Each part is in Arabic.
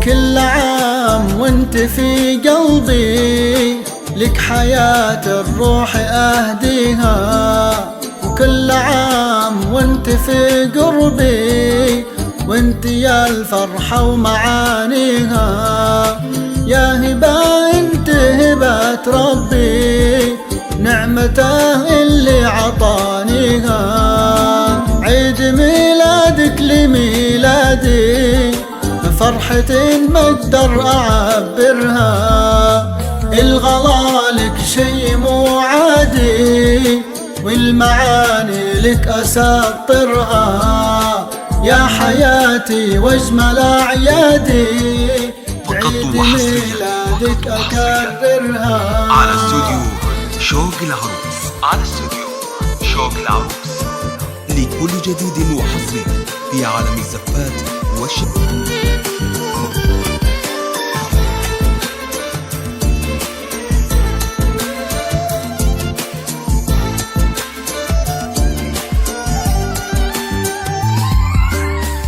كل عام وانت في قلبي، لك حياة الروح أهديها. وكل عام وانت في قربي، وانت يا الفرحة ومعانيها. يا هبة انت هبة ربي، نعمته اللي عطانيها. عيد ميلادك لميلادي، فرحة ما اقدر اعبرها. الغلا لك شي مو عادي، والمعاني لك اسطرها. يا حياتي واجمل اعيادي، عيد ميلادك اكررها. على استوديو شوق العروس، على استوديو شوق العروس، لكل جديد وحصري في عالم الزفات والشباب.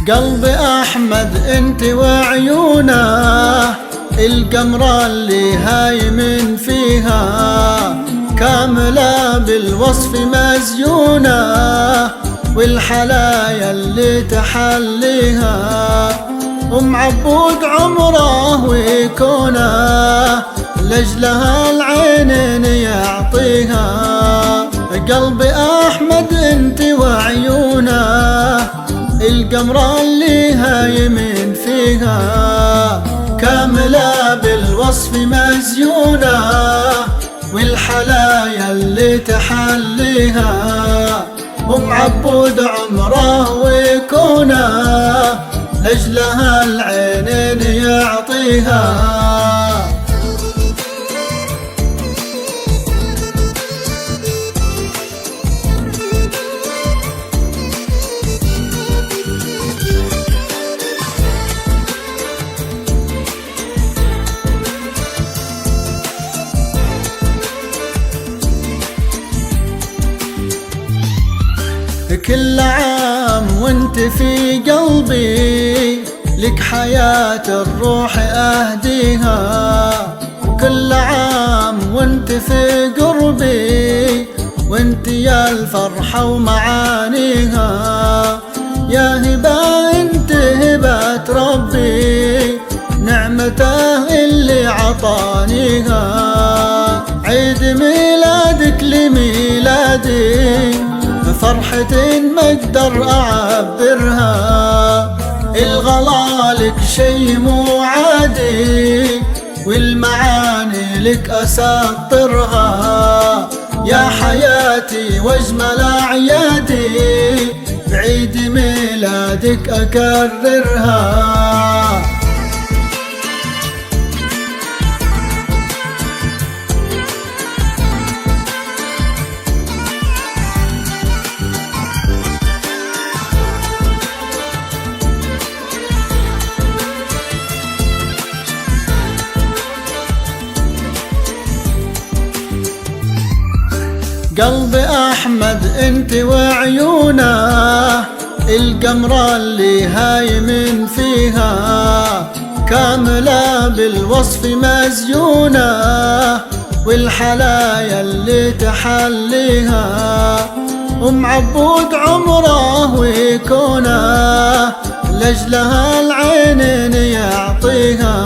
قلبي أحمد انت وعيونه، القمرة اللي هايمن فيها. كاملة بالوصف مزيونة، والحلايا اللي تحليها. أم عبود عمره ويكونه، لجلها العينين يعطيها. قلبي أحمد انت وعيونه، القمرة اللي هايمن فيها. كاملة بالوصف مزيونة، والحلايا اللي تحليها. أم عبود عمره ويكونه، لجلها العينين يعطيها. كل عام وانت في قلبي، لك حياة الروح أهديها. وكل عام وانت في قربي، وانت يا الفرحة ومعانيها. يا هبة انت هبة ربي، نعمته اللي عطانيها. عيد ميلادك لميلادي، فرحة ما اقدر اعبرها. الغلا لك شي مو عادي، والمعاني لك اسطرها. يا حياتي واجمل اعيادي، بعيد ميلادك اكررها. قلبي أحمد انت وعيونه، القمرة اللي هايمن فيها. كاملة بالوصف مزيونة، والحلايا اللي تحليها. أم عبود عمره ويكونه، لجلها العينين يعطيها.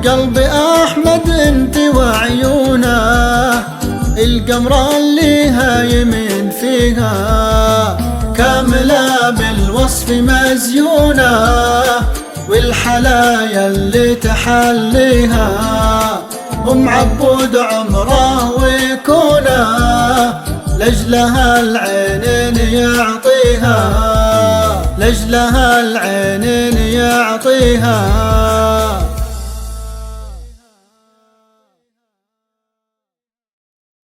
قلبي أحمد انت وعيونه، القمرة اللي هايمن فيها. كاملة بالوصف مزيونة، والحلايا اللي تحليها. أم عبود عمره ويكونه، لجلها العينين يعطيها. لجلها العينين يعطيها.